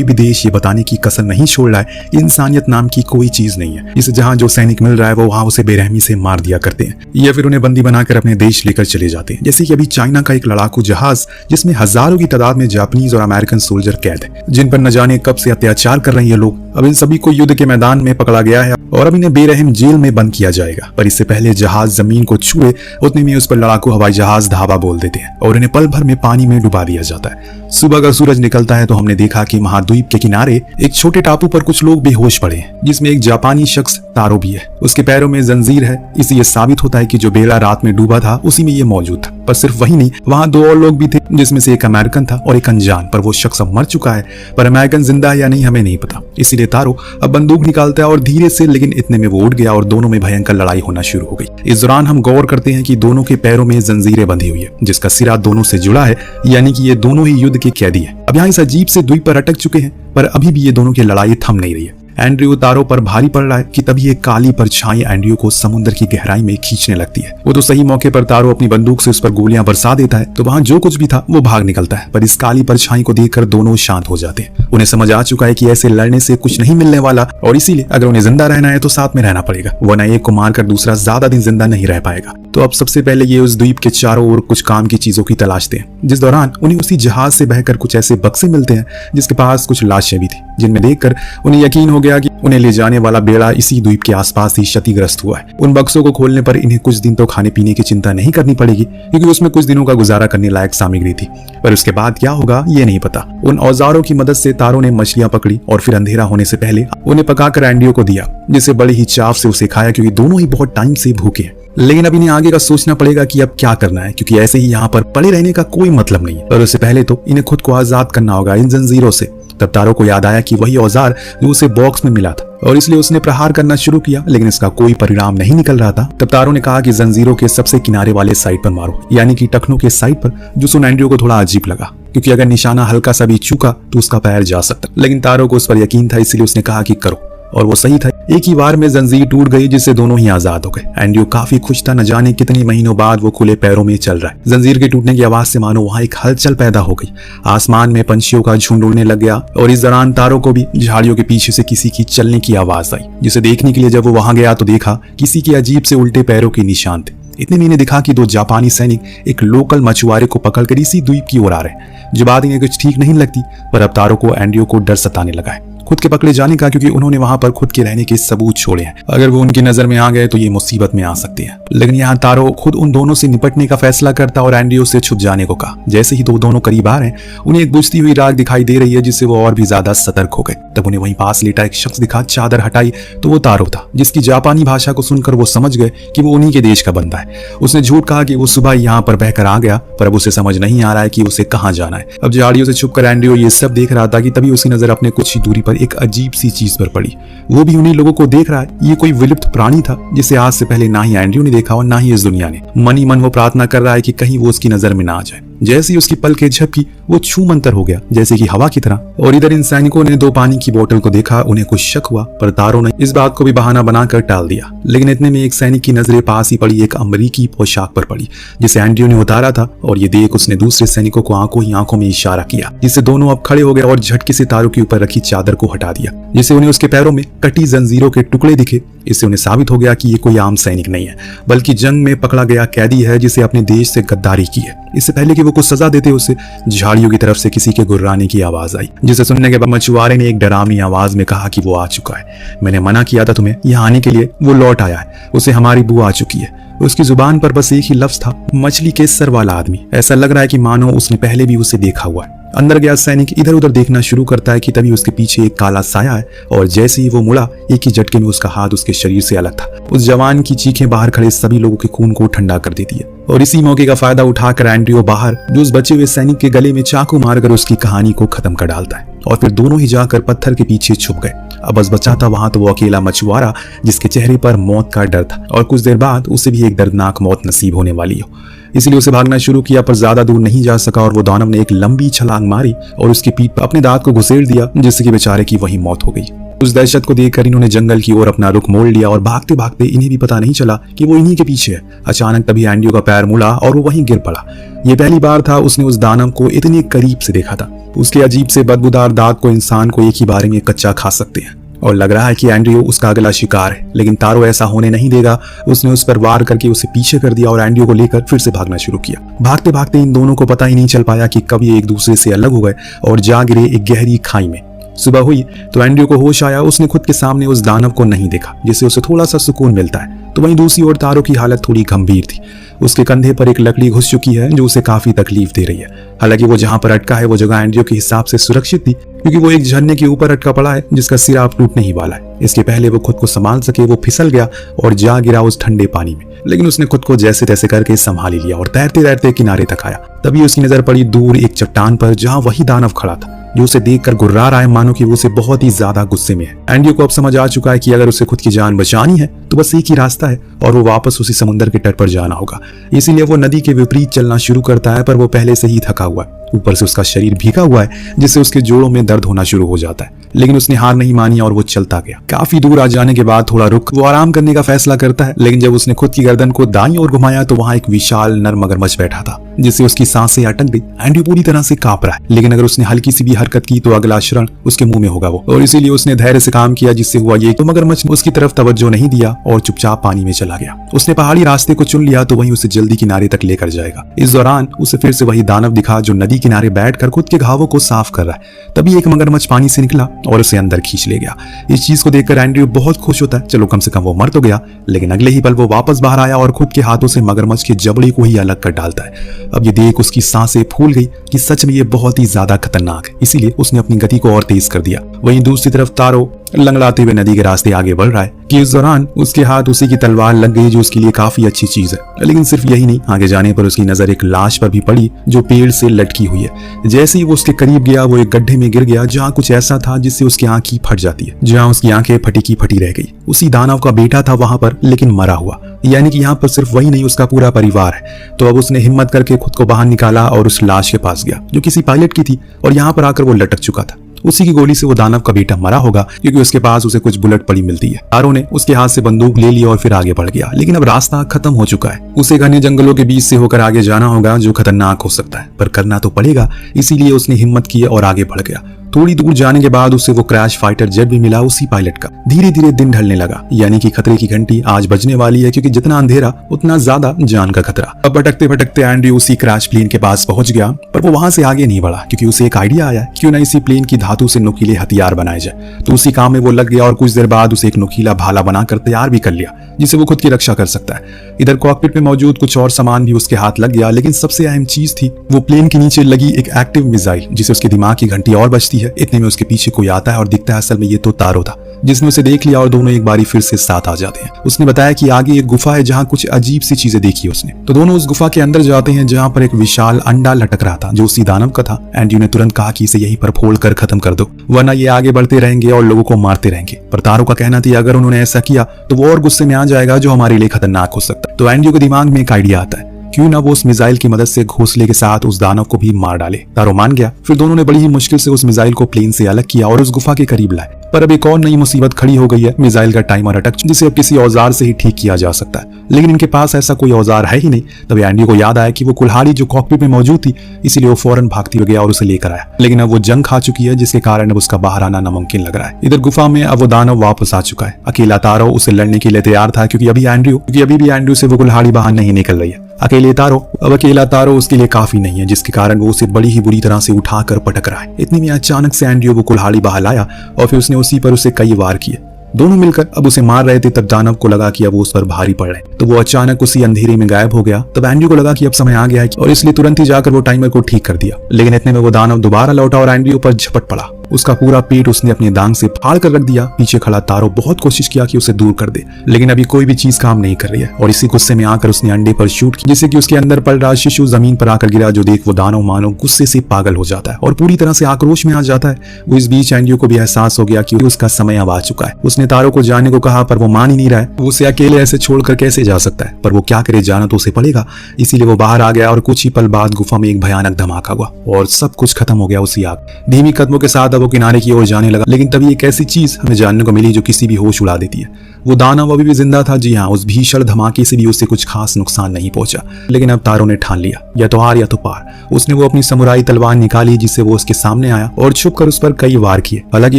भी देश ये बताने की कसर नहीं छोड़ रहा है कि इंसानियत नाम की कोई चीज नहीं है। इसे जहां जो सैनिक मिल रहा है वो वहां उसे बेरहमी से मार दिया करते हैं या फिर उन्हें बंदी बनाकर अपने देश लेकर चले जाते हैं। जैसे कि अभी चाइना का एक लड़ाकू जहाज जिसमें हजारों की तादाद में जापानीज और अमेरिकन सोल्जर कैद है, जिन पर न जाने कब से अत्याचार कर रहे हैं लोग। अब इन सभी को युद्ध के मैदान में पकड़ा गया है और अब इन्हें बेरहम जेल में बंद किया जाएगा। पर इससे पहले जहाज जमीन को छुए उतने में उस पर लड़ाकू हवाई जहाज धावा बोल देते हैं और इन्हें पल भर में पानी में डुबा दिया जाता है। सुबह का सूरज निकलता है तो हमने देखा कि महाद्वीप के किनारे एक छोटे टापू पर कुछ लोग बेहोश पड़े हैं, जिसमें एक जापानी शख्स तारो भी है। उसके पैरों में जंजीर है। इससे यह साबित होता है कि जो बेड़ा रात में डूबा था उसी में ये मौजूद था। पर सिर्फ वही नहीं, वहां दो और लोग भी थे, जिसमें से एक अमेरिकन था और एक अनजान। पर वो शख्स अब मर चुका है, पर अमेरिकन जिंदा है या नहीं हमें नहीं पता। इसीलिए तारो अब बंदूक निकालता है और धीरे से, लेकिन इतने में वो उठ गया और दोनों में भयंकर लड़ाई होना शुरू हो गई। इस दौरान हम गौर करते हैं कि दोनों के पैरों में जंजीरें बंधी हुई है, जिसका सिरा दोनों से जुड़ा है, यानी कि ये दोनों ही युद्ध के कैदी हैं। अब यहाँ इस अजीब से द्वीप पर अटक चुके हैं, पर अभी भी ये दोनों की लड़ाई थम नहीं रही है। एंड्रयू तारो पर भारी पड़ रहा है कि तभी एक काली परछाई एंड्रयू को समुद्र की गहराई में खींचने लगती है। वो तो सही मौके पर तारो अपनी बंदूक से उस पर गोलियां बरसा देता है तो वहां जो कुछ भी था वो भाग निकलता है। पर इस काली परछाई को देखकर दोनों शांत हो जाते हैं। उन्हें समझ आ चुका है कि ऐसे लड़ने से कुछ नहीं मिलने वाला और इसीलिए अगर उन्हें जिंदा रहना है तो साथ में रहना पड़ेगा, वरना एक को मारकर दूसरा ज्यादा दिन जिंदा नहीं रह पाएगा। तो अब सबसे पहले ये उस द्वीप के चारों ओर कुछ काम की चीजों की तलाशते हैं, जिस दौरान उन्हें उसी जहाज से बहकर कुछ ऐसे बक्से मिलते हैं जिसके पास कुछ लाशें भी थी, जिनमें देखकर उन्हें यकीन हो गया कि उन्हें ले जाने वाला बेड़ा इसी द्वीप के आसपास ही क्षतिग्रस्त हुआ है। उन बक्सों को खोलने पर इन्हें कुछ दिन तो खाने पीने की चिंता नहीं करनी पड़ेगी, क्योंकि उसमें कुछ दिनों का गुजारा करने लायक सामग्री थी। पर उसके बाद क्या होगा ये नहीं पता। उन औजारों की मदद से तारो ने मछलियां पकड़ी और फिर अंधेरा होने से पहले उन्हें पकाकर एंड्रयू को दिया, जिसे बड़े ही चाव से उसे खाया, क्योंकि दोनों ही बहुत टाइम से भूखे हैं। लेकिन अब इन्हें आगे का सोचना पड़ेगा कि अब क्या करना है, क्योंकि ऐसे ही यहाँ पर पड़े रहने का कोई मतलब नहीं है। पर उससे पहले तो इन्हें खुद को आजाद करना होगा इन जंजीरों से। तब तारो को याद आया कि वही औजार जो उसे बॉक्स में मिला था और इसलिए उसने प्रहार करना शुरू किया, लेकिन इसका कोई परिणाम नहीं निकल रहा था। तब तारो ने कहा कि जंजीरों के सबसे किनारे वाले साइड पर मारो, यानी कि टखनों के साइड पर, जो सुन एंड्रयू को थोड़ा अजीब लगा, क्योंकि अगर निशाना हल्का सा भी चूका तो उसका पैर जा सकता। लेकिन तारो को उस पर यकीन था, इसलिए उसने कहा कि करो, और वो सही था। एक ही बार में जंजीर टूट गई, जिससे दोनों ही आजाद हो गए। एंड्रयू काफी खुश था, न जाने कितने महीनों बाद वो खुले पैरों में चल रहा है। जंजीर के टूटने की आवाज से मानो वहां एक हलचल पैदा हो गई। आसमान में पंछियों का झुंड उड़ने लग गया और इस दौरान तारो को भी झाड़ियों के पीछे से किसी की चलने की आवाज आई, जिसे देखने के लिए जब वो वहां गया तो देखा किसी के अजीब से उल्टे पैरों के निशान थे। इतने में इन्हें दिखा कि दो जापानी सैनिक एक लोकल मछुआरे को पकड़कर इसी द्वीप की ओर आ रहे हैं। जो बात इन्हें कुछ ठीक नहीं लगती, पर अब तारो को एंड्रयू को डर सताने लगा है खुद के पकड़े जाने का, क्योंकि उन्होंने वहां पर खुद के रहने के सबूत छोड़े हैं। अगर वो उनकी नजर में आ गए तो ये मुसीबत में आ सकते हैं। लेकिन यहाँ तारो खुद उन दोनों से निपटने का फैसला करता और एंड्रयू से छुप जाने को कहा। जैसे ही तो दोनों करीब आ रहे हैं उन्हें एक बुझती हुई राख दिखाई दे रही है, जिससे वो और भी ज्यादा सतर्क हो गए। तब उन्हें वहीं पास लेटा एक शख्स दिखा। चादर हटाई तो वो तारो था, जिसकी जापानी भाषा को सुनकर वो समझ गए कि वो उन्हीं के देश का बंदा है। उसने झूठ कहा कि वो सुबह यहाँ पर बहकर आ गया, पर अब उसे समझ नहीं आ रहा है कि उसे कहाँ जाना है। अब झाड़ियों से छुपकर एंड्रयू ये सब देख रहा था कि तभी उसकी नजर अपने कुछ ही दूरी पर एक अजीब सी चीज पर पड़ी। वो भी उन्हीं लोगों को देख रहा है। ये कोई विलुप्त प्राणी था, जिसे आज से पहले ना ही एंड्रयू ने देखा और ना ही इस दुनिया ने। मन ही मन वो प्रार्थना कर रहा है कि कहीं वो उसकी नजर में ना आ जाए। जैसे ही उसकी पलकें झपकी वो छू मंतर हो गया, जैसे कि हवा की तरह। और इधर इन सैनिकों ने दो पानी की बोतल को देखा। उन्हें कुछ शक हुआ, पर तारो ने इस बात को भी बहाना बनाकर टाल दिया। लेकिन इतने में एक सैनिक की नजरें पास ही पड़ी एक अमरीकी पोशाक पर पड़ी, जिसे एंड्रयू ने उतारा था। और ये देख उसने दूसरे सैनिकों को आंखों ही आंखों में इशारा किया, जिससे दोनों अब खड़े हो गए और झटके से तारो के ऊपर रखी चादर को हटा दिया, जिससे उन्हें उसके पैरों में कटी जंजीरों के टुकड़े दिखे। इससे उन्हें साबित हो गया कि ये कोई आम सैनिक नहीं है, बल्कि जंग में पकड़ा गया कैदी है, जिसे अपने देश से गद्दारी की है। इससे पहले कि वो कुछ सजा देते उसे झाड़ियों की तरफ से किसी के गुर्राने की आवाज आई, जिसे सुनने के बाद मछुआरे ने एक डरावनी आवाज में कहा कि वो आ चुका है। मैंने मना किया था तुम्हें यहाँ आने के लिए, वो लौट आया है। उसे हमारी बुआ आ चुकी है। उसकी जुबान पर बस एक ही लफ्ज था, मछली के सर वाला आदमी। ऐसा लग रहा है कि मानो उसने पहले भी उसे देखा हुआ है। अंदर गया सैनिक इधर उधर देखना शुरू करता है कि तभी उसके पीछे एक काला साया है, और जैसे ही वो मुड़ा एक ही झटके में उसका हाथ उसके शरीर से अलग था। उस जवान की चीखें बाहर खड़े सभी लोगों के खून को ठंडा कर देती है। और इसी मौके का फायदा उठाकर एंड्रयू बाहर जो उस बचे हुए सैनिक के गले में चाकू मारकर उसकी कहानी को खत्म कर डालता है। और फिर दोनों ही जाकर पत्थर के पीछे छुप गए। अब बस बचा था वहां तो वो अकेला मछुआरा, जिसके चेहरे पर मौत का डर था और कुछ देर बाद उसे भी एक दर्दनाक मौत नसीब होने वाली हो। इसलिए उसे भागना शुरू किया, पर ज्यादा दूर नहीं जा सका और वो दानव ने एक लंबी छलांग मारी और उसकी पीठ पर अपने दांत को घुसेड़ दिया, जिससे कि बेचारे की वही मौत हो गई। उस दहशत को देखकर इन्होंने जंगल की ओर अपना रुख मोड़ लिया और भागते भागते इन्हें भी पता नहीं चला कि वो इन्हीं के पीछे है। अचानक तभी एंड्रयू का पैर मुड़ा और वो वहीं गिर पड़ा। ये पहली बार था उसने उस दानव को इतने करीब से देखा था। उसके अजीब से बदबूदार दांत को इंसान को एक ही बारे में कच्चा खा सकते हैं और लग रहा है कि एंड्रयू उसका अगला शिकार है। लेकिन तारो ऐसा होने नहीं देगा। उसने उस पर वार करके उसे पीछे कर दिया और एंड्रयू को लेकर फिर से भागना शुरू किया। भागते भागते इन दोनों को पता ही नहीं चल पाया कि कब ये एक दूसरे से अलग हो गए और जा गिरे एक गहरी खाई में। सुबह हुई तो एंड्रयू को होश आया। उसने खुद के सामने उस दानव को नहीं देखा जिससे उसे थोड़ा सा सुकून मिलता है। तो वहीं दूसरी ओर तारो की हालत थोड़ी गंभीर थी। उसके कंधे पर एक लकड़ी घुस चुकी है जो उसे काफी तकलीफ दे रही है। हालांकि वो जहां पर अटका है वो जगह एंड्रयू के हिसाब से सुरक्षित थी क्योंकि वो एक झरने के ऊपर अटका पड़ा है जिसका सिरा अब टूटने ही वाला है। इसके पहले वो खुद को संभाल सके वो फिसल गया और जा गिरा उस ठंडे पानी में। लेकिन उसने खुद को जैसे तैसे करके संभाल लिया और तैरते तैरते किनारे तक आया। तभी उसकी नजर पड़ी दूर एक चट्टान पर जहां वही दानव खड़ा था जो उसे देखकर गुर्रा रहा है मानो कि वो उसे बहुत ही ज्यादा गुस्से में है। एंड्रयू को अब समझ आ चुका है कि अगर उसे खुद की जान बचानी है तो बस एक ही रास्ता है और वो वापस उसी समुद्र के तट पर जाना होगा। इसीलिए वो नदी के विपरीत चलना शुरू करता है पर वो पहले से ही थका हुआ है। ऊपर से उसका शरीर भीगा हुआ है जिससे उसके जोड़ों में दर्द होना शुरू हो जाता है। लेकिन उसने हार नहीं मानी और वो चलता गया। काफी दूर आ जाने के बाद थोड़ा रुक वो आराम करने का फैसला करता है। लेकिन जब उसने खुद की गर्दन को दाईं ओर घुमाया तो वहां एक विशाल नर मगरमच्छ बैठा था जिससे उसकी सांसें अटक गई। एंड्रयू पूरी तरह से कांप रहा है लेकिन अगर उसने हल्की सी भी हरकत की तो अगला क्षण उसके मुंह में होगा वो। और इसीलिए उसने धैर्य से काम किया जिससे हुआ ये तो मगरमच्छ ने उसकी तरफ तवज्जो नहीं दिया और चुपचाप पानी में चला गया। उसने पहाड़ी रास्ते को चुन लिया तो वही उसे जल्दी किनारे तक लेकर जाएगा। इस दौरान उसे फिर से वही दानव दिखा जो नदी किनारे बैठकर खुद के घावों को साफ कर रहा है। तभी एक मगरमच्छ पानी से निकला और उसे अंदर खींच ले गया। इस चीज को देखकर एंड्रयू बहुत खुश होता है। चलो कम से कम वो मर तो गया। लेकिन अगले ही पल वो वापस बाहर आया और खुद के हाथों से मगरमच्छ के जबड़े को ही अलग कर डालता है। अब ये देख उसकी सांसें फूल गई कि सच में ये बहुत ही ज्यादा खतरनाक है। इसीलिए उसने अपनी गति को और तेज कर दिया। वहीं दूसरी तरफ तारो लंगड़ाते हुए नदी के रास्ते आगे बढ़ रहा है कि इस दौरान उसके हाथ उसी की तलवार लग गई जो उसके लिए काफी अच्छी चीज है। लेकिन सिर्फ यही नहीं, आगे जाने पर उसकी नजर एक लाश पर भी पड़ी जो पेड़ से लटकी हुई है। जैसे ही वो उसके करीब गया वो एक गड्ढे में गिर गया जहाँ कुछ ऐसा था जिससे उसकी आंखें फट जाती है, जहाँ उसकी आंखें फटी की फटी रह गई। उसी दानव का बेटा था वहां पर लेकिन मरा हुआ। यानी कि यहाँ पर सिर्फ वही नहीं उसका पूरा परिवार है। तो अब उसने हिम्मत करके खुद को बाहर निकाला और उस लाश के पास गया जो किसी पायलट की थी और यहाँ पर आकर वो लटक चुका था। उसी की गोली से वो दानव का बेटा मरा होगा क्योंकि उसके पास उसे कुछ बुलेट पड़ी मिलती है। तारो ने उसके हाथ से बंदूक ले ली और फिर आगे बढ़ गया। लेकिन अब रास्ता खत्म हो चुका है। उसे घने जंगलों के बीच से होकर आगे जाना होगा जो खतरनाक हो सकता है, पर करना तो पड़ेगा। इसीलिए उसने हिम्मत की और आगे बढ़ गया। थोड़ी दूर जाने के बाद उसे वो क्रैश फाइटर जेट भी मिला उसी पायलट का। धीरे धीरे दिन ढलने लगा, यानी कि खतरे की घंटी आज बजने वाली है क्योंकि जितना अंधेरा उतना ज्यादा जान का खतरा। अब भटकते भटकते एंड्रयू उसी क्रैश प्लेन के पास पहुंच गया, पर वो वहां से आगे नहीं बढ़ा क्योंकि उसे एक आइडिया आया क्यों ना इसी प्लेन की धातु से नुकीले हथियार बनाए जाए। तो उसी काम में वो लग गया और कुछ देर बाद उसे एक नुकीला भाला बनाकर तैयार भी कर लिया जिससे वो खुद की रक्षा कर सकता है। इधर कॉकपिट में मौजूद कुछ और सामान भी उसके हाथ लग गया, लेकिन सबसे अहम चीज थी वो प्लेन के नीचे लगी एक एक्टिव मिसाइल जिससे उसके दिमाग की घंटी और बजती है। इतने में उसके पीछे कोई आता है और दिखता है असल में ये तो तारो था जिसने उसे देख लिया और दोनों एक बारी फिर से साथ आ जाते हैं। उसने बताया कि आगे एक गुफा है जहाँ कुछ अजीब सी चीजें देखी उसने। तो दोनों उस गुफा के अंदर जाते हैं जहाँ पर एक विशाल अंडा लटक रहा था जो उसी दानव का था। एंड्रयू ने तुरंत कहा कि इसे यहीं पर फोड़ कर खत्म कर दो वरना ये आगे बढ़ते रहेंगे और लोगों को मारते रहेंगे। पर तारो का कहना था अगर उन्होंने ऐसा किया तो वो और गुस्से में आ जाएगा जो हमारे लिए खतरनाक हो सकता है। तो एंड्रयू के दिमाग में एक आइडिया आता है क्यों ना वो उस मिसाइल की मदद से घोंसले के साथ उस दानव को भी मार डाले। तारो मान गया। फिर दोनों ने बड़ी ही मुश्किल से उस मिसाइल को प्लेन से अलग किया और उस गुफा के करीब लाए। पर अब एक और नई मुसीबत खड़ी हो गई है। मिसाइल का टाइमर अटक जिसे अब किसी औजार से ही ठीक किया जा सकता है, लेकिन इनके पास ऐसा कोई औजार है ही नहीं। तब एंड्रयू को याद आया कि वो कुल्हाड़ी जो कॉकपिट में मौजूद थी, इसीलिए वो फौरन भागती हुई गया और उसे लेकर आया। लेकिन अब वो जंग खा चुकी है जिसके कारण अब उसका बाहर आना नामुमकिन लग रहा है। इधर गुफा में अब वो दानव वापस आ चुका है। अकेला तारो उसे लड़ने के लिए तैयार था क्योंकि अभी भी एंड्रयू से वो कुल्हाड़ी बाहर नहीं निकल रही है। अकेला तारो उसके लिए काफी नहीं है जिसके कारण वो उसे बड़ी ही बुरी तरह से उठाकर पटक रहा है। इतने में अचानक से एंड्रयू वो कुल्हाड़ी बाहर लाया और फिर उसने उसी पर उसे कई वार किए। दोनों मिलकर अब उसे मार रहे थे। तब दानव को लगा कि अब वो उस पर भारी पड़ रहे, तो वो अचानक उसी अंधेरे में गायब हो गया। तब एंड्रयू को लगा कि अब समय आ गया है और इसलिए तुरंत ही जाकर वो टाइमर को ठीक कर दिया। लेकिन इतने में वो दानव दोबारा लौटा और एंड्रयू पर झपट पड़ा। उसका पूरा पेट उसने अपने दांत से फाड़ कर रख दिया। पीछे खड़ा तारो बहुत कोशिश किया कि उसे दूर कर दे, लेकिन अभी कोई भी चीज काम नहीं कर रही है। और इसी गुस्से में आकर उसने अंडे पर शूट किया जिससे कि उसके अंदर पल रहा शिशु जमीन पर आकर गिरा, जो देख वो दानव मानो गुस्से से पागल हो जाता है और पूरी तरह से आक्रोश में आ जाता है। वो इस बीच एंड्रयू को भी एहसास हो गया कि उसका समय अब आ चुका है। उसने तारो को जाने को कहा पर वो मान ही नहीं रहा है। वो उसे अकेले ऐसे छोड़कर कैसे जा सकता है, पर वो क्या करे, जाना तो उसे पड़ेगा। इसीलिए वो बाहर आ गया और कुछ ही पल बाद गुफा में एक भयानक धमाका हुआ और सब कुछ खत्म हो गया उसी आग। धीमी कदमों के साथ था वो किनारे की ओर जाने लगा, लेकिन तभी एक ऐसी चीज हमें जानने को मिली जो किसी भी होश उड़ा देती है। वो दानव अभी भी जिंदा था। जी हाँ, उस भीषण धमाके से भी उसे कुछ खास नुकसान नहीं पहुंचा। लेकिन अब तारो ने ठान लिया, या तो हार या तो पार। उसने वो अपनी समुराई तलवार निकाली जिससे वो उसके सामने आया और छुप कर उस पर कई वार किए। हालांकि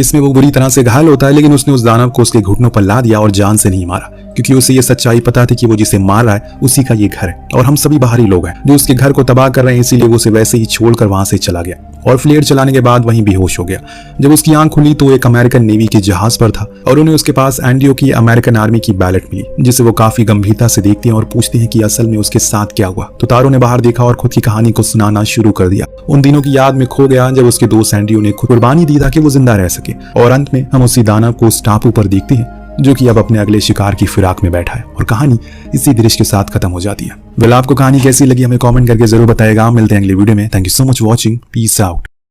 इसमें वो बुरी तरह से घायल होता है, लेकिन उसने उस दानव को उसके घुटनों पर ला दिया और जान से नहीं मारा, क्योंकि उसे ये सच्चाई पता थी कि वो जिसे मार रहा है उसी का ये घर है और हम सभी बाहरी लोग हैं जो उसके घर को तबाह कर रहे हैं। इसीलिए वो उसे वैसे ही छोड़कर वहां से चला गया और फ्लेयर चलाने के बाद वहीं बेहोश हो गया। जब उसकी आंख खुली तो एक अमेरिकन नेवी के जहाज पर था और उन्हें उसके पास एनडीओ की अमेरिकन आर्मी की बैलेट मिली, जिसे वो काफी गंभीरता से देखती हैं और पूछती हैं कि असल में उसके साथ क्या हुआ। तो तारो ने बाहर देखा और खुद की कहानी को सुनाना शुरू कर दिया। उन दिनों की याद में खो गया जब उसके दोस्त एनडीओ ने खुद कुर्बानी दी ताकि वो जिंदा रह सके। और अंत में हम उसी दानव को उस टापू पर देखते हैं जो कि अब अपने अगले शिकार की फिराक में बैठा है और कहानी इसी दृश्य के साथ खत्म हो जाती है। वेल, आपको कहानी कैसी लगी हमें कमेंट करके जरूर बताएगा। मिलते हैं अगले वीडियो में। Thank you so much watching. Peace out.